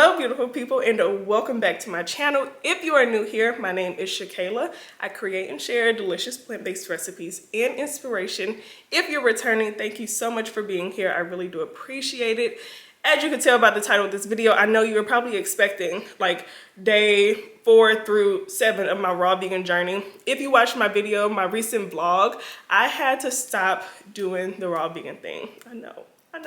Hello beautiful people, and welcome back to my channel. If you are new here, my name is Shakayla. I create and share delicious plant-based recipes and inspiration. If you're returning, thank you so much for being here. I really do appreciate it. As you can tell by the title of this video, I know you were probably expecting like day 4 through 7 of my raw vegan journey. If you watched my video, my recent vlog, I had to stop doing the raw vegan thing. I know.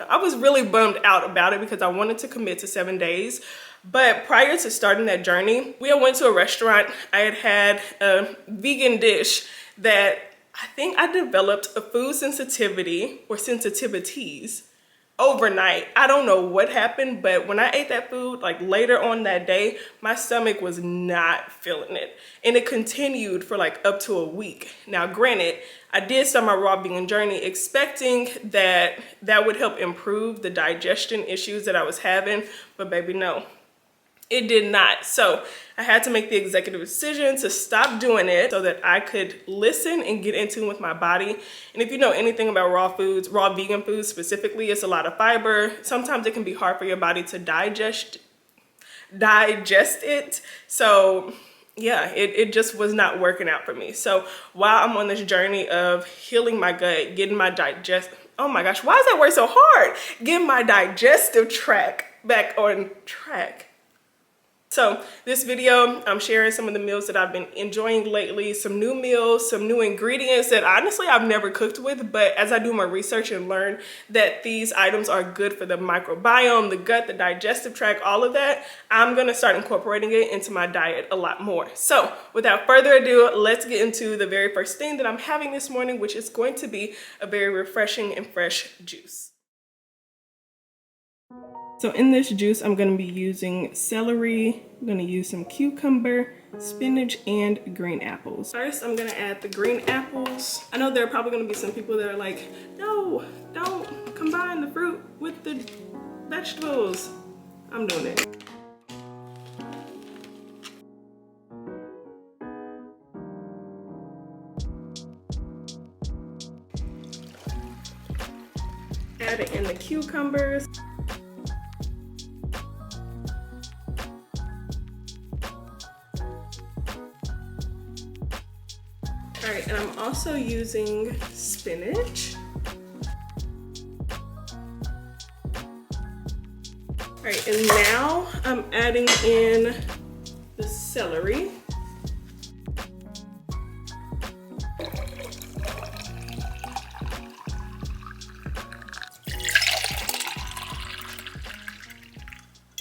I was really bummed out about it because I wanted to commit to 7 days. But prior to starting that journey, we went to a restaurant. I had a vegan dish that I think I developed a food sensitivity or sensitivities overnight. I don't know what happened, but when I ate that food, like later on that day, my stomach was not feeling it. And it continued for like up to a week. Now, granted, I did start my raw vegan journey expecting that that would help improve the digestion issues that I was having, but baby, no. It did not. So I had to make the executive decision to stop doing it so that I could listen and get in tune with my body. And if you know anything about raw foods, raw vegan foods specifically, it's a lot of fiber. Sometimes it can be hard for your body to digest it. So yeah, it just was not working out for me. So while I'm on this journey of healing my gut, getting my oh my gosh, why is that word so hard? Getting my digestive tract back on track. So this video, I'm sharing some of the meals that I've been enjoying lately, some new meals, some new ingredients that honestly I've never cooked with, but as I do my research and learn that these items are good for the microbiome, the gut, the digestive tract, all of that, I'm gonna start incorporating it into my diet a lot more. So without further ado, let's get into the very first thing that I'm having this morning, which is going to be a very refreshing and fresh juice. So in this juice, I'm going to be using celery, I'm going to use some cucumber, spinach, and green apples. First, I'm going to add the green apples. I know there are probably going to be some people that are like, no, don't combine the fruit with the vegetables. I'm doing it. Add it in the cucumbers. All right, and I'm also using spinach. All right, and now I'm adding in the celery.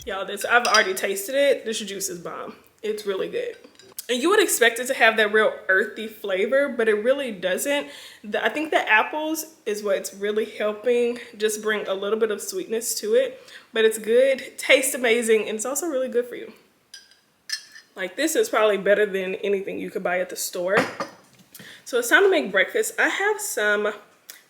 Y'all, I've already tasted it. This juice is bomb. It's really good. And you would expect it to have that real earthy flavor, but it really doesn't. I think the apples is what's really helping just bring a little bit of sweetness to it, but it's good, tastes amazing, and it's also really good for you. Like, this is probably better than anything you could buy at the store. So it's time to make breakfast. I have some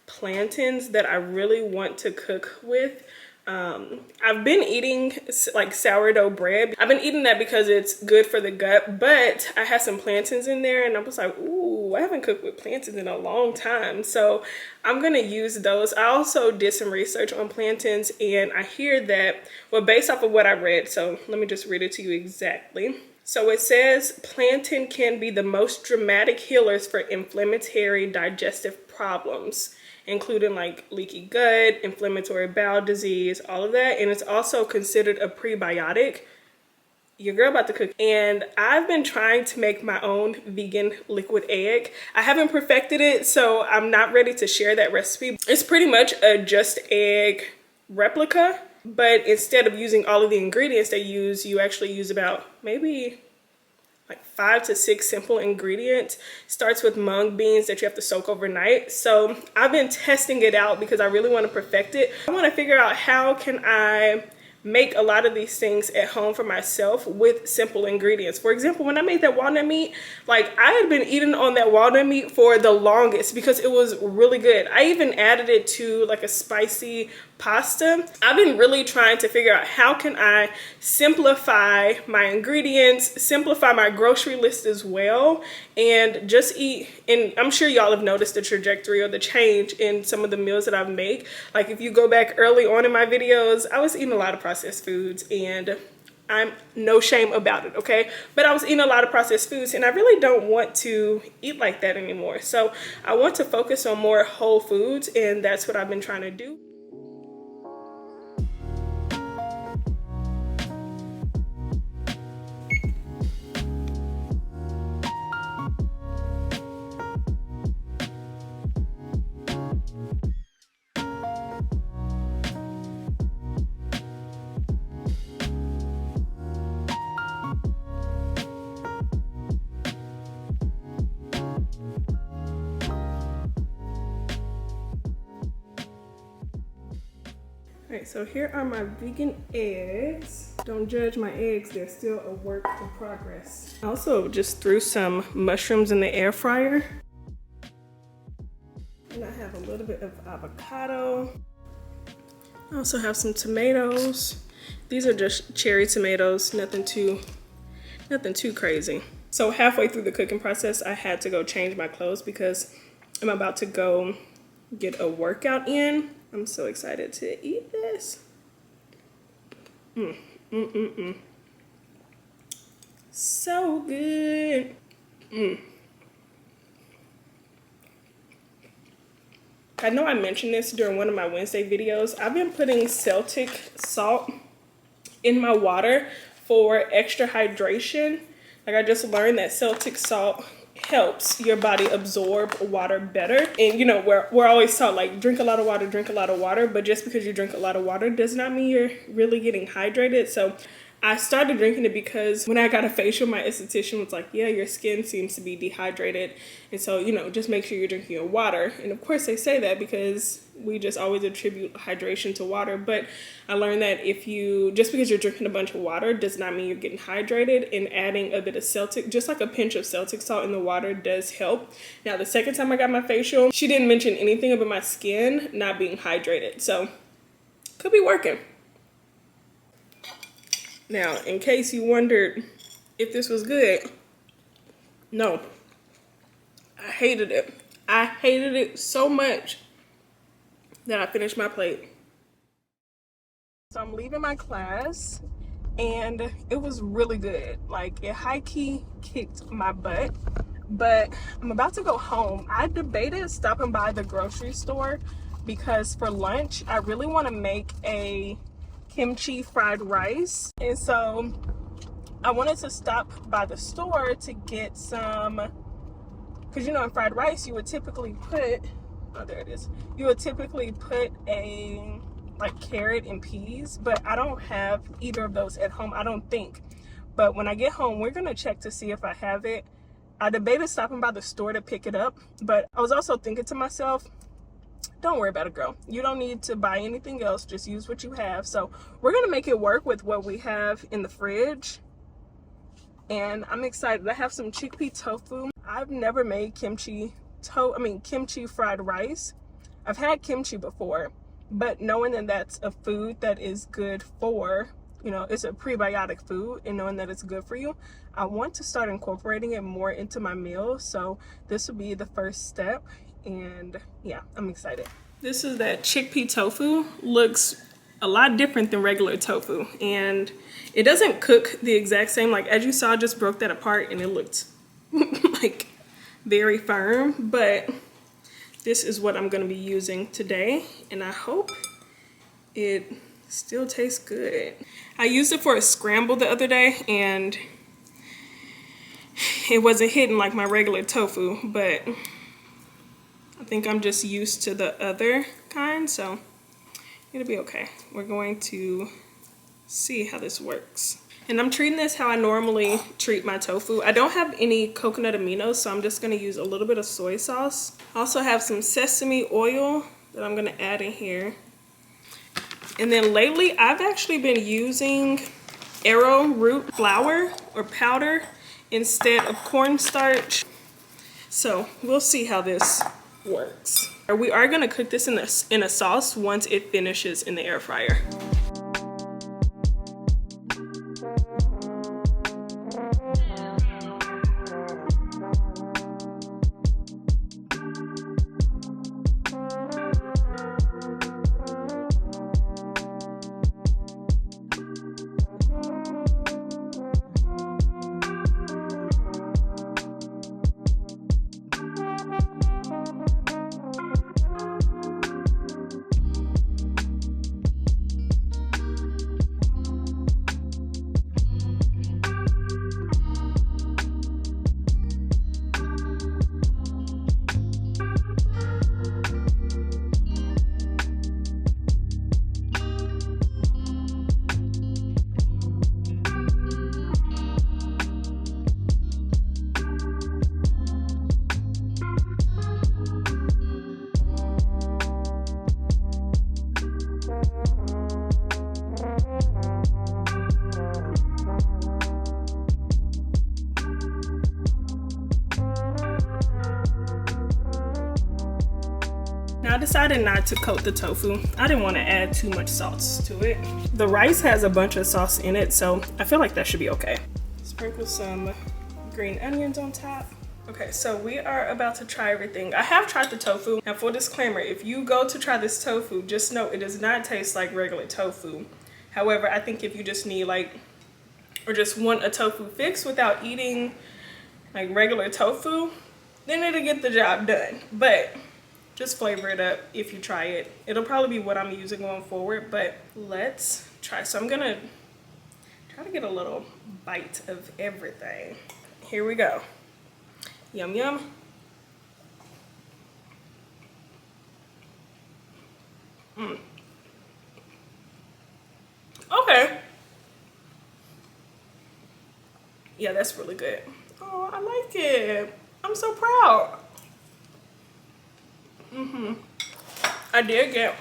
plantains that I really want to cook with. I've been eating like sourdough bread. I've been eating that because it's good for the gut, but I had some plantains in there and I was like, ooh, I haven't cooked with plantains in a long time. So I'm gonna use those. I also did some research on plantains and I hear that, well, based off of what I read, so let me just read it to you exactly. So it says plantain can be the most dramatic healers for inflammatory digestive problems, including like leaky gut, inflammatory bowel disease, all of that. And it's also considered a prebiotic. Your girl about to cook. And I've been trying to make my own vegan liquid egg. I haven't perfected it, so I'm not ready to share that recipe. It's pretty much a just egg replica, but instead of using all of the ingredients they use, you actually use about maybe like 5 to 6 simple ingredients. Starts with mung beans that you have to soak overnight. So I've been testing it out because I really want to perfect it. I want to figure out how can I make a lot of these things at home for myself with simple ingredients. For example, when I made that walnut meat, like I had been eating on that walnut meat for the longest because it was really good. I even added it to like a spicy pasta. I've been really trying to figure out how can I simplify my ingredients, simplify my grocery list as well, and just eat. And I'm sure y'all have noticed the trajectory or the change in some of the meals that I've made. Like if you go back early on in my videos, I was eating a lot of processed foods and I'm no shame about it, okay? But I was eating a lot of processed foods and I really don't want to eat like that anymore. So I want to focus on more whole foods, and that's what I've been trying to do. All right, so here are my vegan eggs. Don't judge my eggs, they're still a work in progress. I also just threw some mushrooms in the air fryer. And I have a little bit of avocado. I also have some tomatoes. These are just cherry tomatoes, nothing too crazy. So halfway through the cooking process, I had to go change my clothes because I'm about to go get a workout in. I'm so excited to eat this. So good. I know I mentioned this during one of my Wednesday videos. I've been putting Celtic salt in my water for extra hydration. Like, I just learned that Celtic salt helps your body absorb water better. And you know, we're always taught like drink a lot of water, but just because you drink a lot of water does not mean you're really getting hydrated. So I started drinking it because when I got a facial, my esthetician was like, yeah, your skin seems to be dehydrated. And so, you know, just make sure you're drinking your water. And of course they say that because we just always attribute hydration to water. But I learned that just because you're drinking a bunch of water does not mean you're getting hydrated, and adding a bit of Celtic, just like a pinch of Celtic salt in the water, does help. Now, the second time I got my facial, she didn't mention anything about my skin not being hydrated. So could be working. Now, in case you wondered if this was good, no, I hated it. I hated it so much that I finished my plate. So I'm leaving my class and it was really good. Like, it high-key kicked my butt, but I'm about to go home. I debated stopping by the grocery store because for lunch, I really want to make a kimchi fried rice. And so I wanted to stop by the store to get some, because you know, in fried rice you would typically put, oh there it is, you would typically put a like carrot and peas, but I don't have either of those at home, I don't think. But when I get home, we're gonna check to see if I have it. I debated stopping by the store to pick it up, but I was also thinking to myself, don't worry about it, girl. You don't need to buy anything else. Just use what you have. So we're going to make it work with what we have in the fridge. And I'm excited. I have some chickpea tofu. I've never made kimchi fried rice. I've had kimchi before, but knowing that that's a food that is good for, you know, it's a prebiotic food, and knowing that it's good for you, I want to start incorporating it more into my meals. So this will be the first step. And yeah, I'm excited. This is that chickpea tofu. Looks a lot different than regular tofu, and it doesn't cook the exact same. Like, as you saw, I just broke that apart and it looked like very firm, but this is what I'm going to be using today, and I hope it still tastes good. I used it for a scramble the other day and it wasn't hitting like my regular tofu, but I think I'm just used to the other kind, so it'll be okay. We're going to see how this works. And I'm treating this how I normally treat my tofu. I don't have any coconut aminos, so I'm just gonna use a little bit of soy sauce. I also have some sesame oil that I'm gonna add in here. And then lately, I've actually been using arrowroot flour or powder instead of cornstarch. So we'll see how this works. We are going to cook this in a sauce once it finishes in the air fryer. Now I decided not to coat the tofu. I didn't want to add too much sauce to it. The rice has a bunch of sauce in it, so I feel like that should be okay. Sprinkle some green onions on top. Okay, so we are about to try everything. I have tried the tofu. Now, full disclaimer, if you go to try this tofu, just know it does not taste like regular tofu. However, I think if you just need or just want a tofu fix without eating like regular tofu, then it'll get the job done. But just flavor it up if you try it. It'll probably be what I'm using going forward, but let's try. So I'm gonna try to get a little bite of everything. Here we go. Yum, yum. Okay. Yeah, that's really good. Oh, I like it. I'm so proud. I did get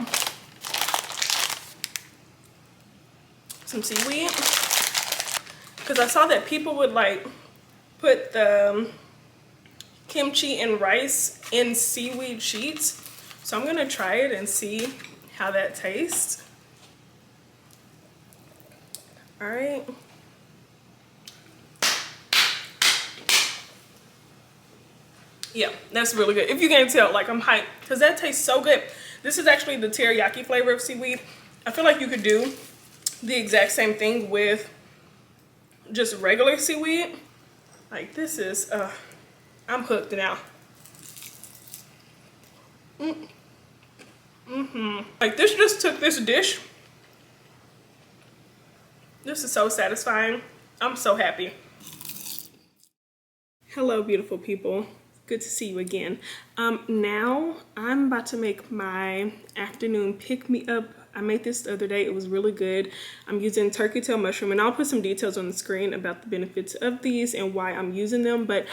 some seaweed because I saw that people would put the kimchi and rice in seaweed sheets. So I'm gonna try it and see how that tastes. All right. Yeah, that's really good. If you can't tell, I'm hyped because that tastes so good. This is actually the teriyaki flavor of seaweed. I feel like you could do the exact same thing with just regular seaweed. Like this is, I'm hooked now. Like this just took this dish. This is so satisfying. I'm so happy. Hello, beautiful people. Good to see you again. Now I'm about to make my afternoon pick-me-up. I made this the other day. It was really good. I'm using turkey tail mushroom, and I'll put some details on the screen about the benefits of these and why I'm using them, but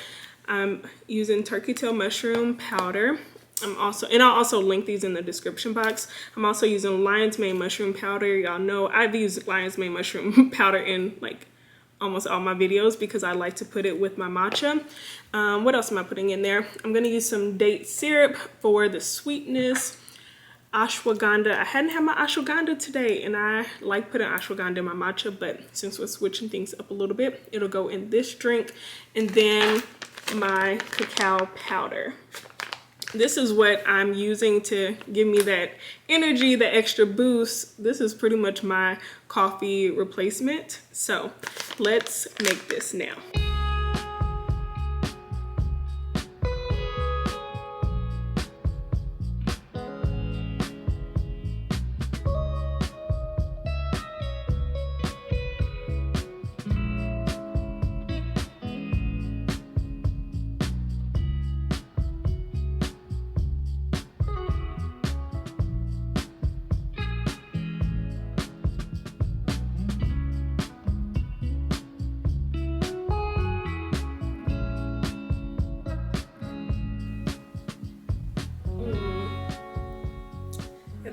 I'm using turkey tail mushroom powder. I'll also link these in the description box. I'm also using lion's mane mushroom powder. Y'all know I've used lion's mane mushroom powder in almost all my videos because I like to put it with my matcha. What else am I putting in there? I'm gonna use some date syrup for the sweetness. Ashwagandha. I hadn't had my ashwagandha today, and I like putting ashwagandha in my matcha, but since we're switching things up a little bit, it'll go in this drink. And then my cacao powder. This is what I'm using to give me that energy, the extra boost. This is pretty much my coffee replacement. So let's make this now.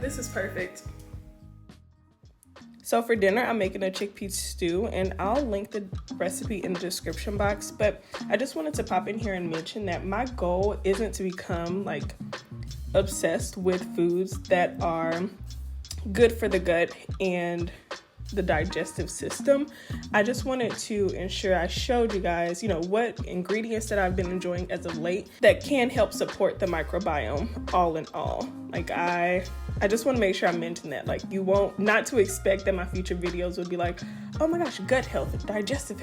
This is perfect. So for dinner, I'm making a chickpea stew, and I'll link the recipe in the description box, but I just wanted to pop in here and mention that my goal isn't to become obsessed with foods that are good for the gut and the digestive system. I just wanted to ensure I showed you guys, what ingredients that I've been enjoying as of late that can help support the microbiome all in all. I just want to make sure I mention that. Not to expect that my future videos would be oh my gosh, gut health, digestive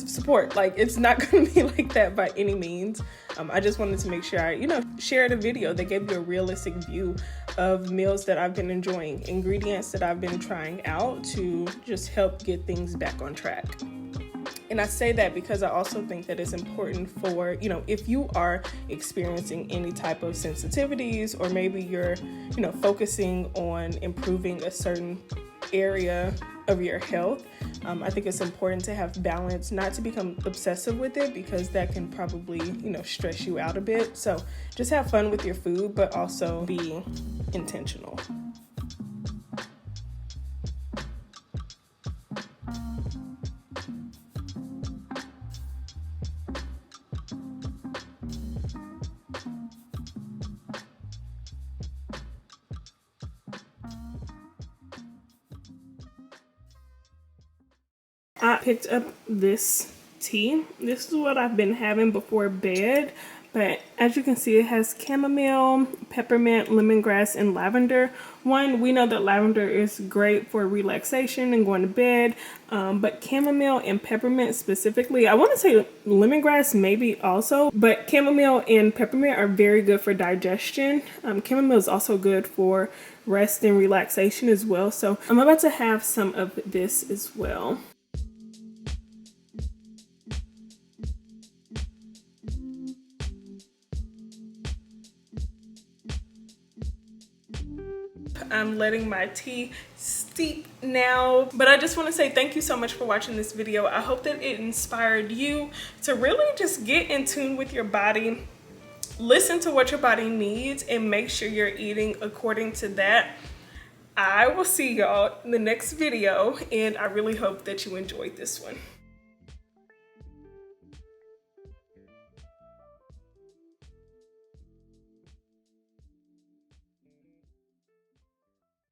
support. It's not going to be like that by any means. I just wanted to make sure I, shared a video that gave you a realistic view of meals that I've been enjoying, ingredients that I've been trying out to just help get things back on track. And I say that because I also think that it's important for, if you are experiencing any type of sensitivities, or maybe you're, focusing on improving a certain area of your health, I think it's important to have balance, not to become obsessive with it, because that can probably, stress you out a bit. So just have fun with your food, but also be intentional. I picked up this tea. This is what I've been having before bed, but as you can see, it has chamomile, peppermint, lemongrass, and lavender. One, we know that lavender is great for relaxation and going to bed, but chamomile and peppermint specifically, I want to say lemongrass maybe also, but chamomile and peppermint are very good for digestion. Chamomile is also good for rest and relaxation as well, so I'm about to have some of this as well. I'm letting my tea steep now, but I just want to say thank you so much for watching this video. I hope that it inspired you to really just get in tune with your body, listen to what your body needs, and make sure you're eating according to that. I will see y'all in the next video, and I really hope that you enjoyed this one.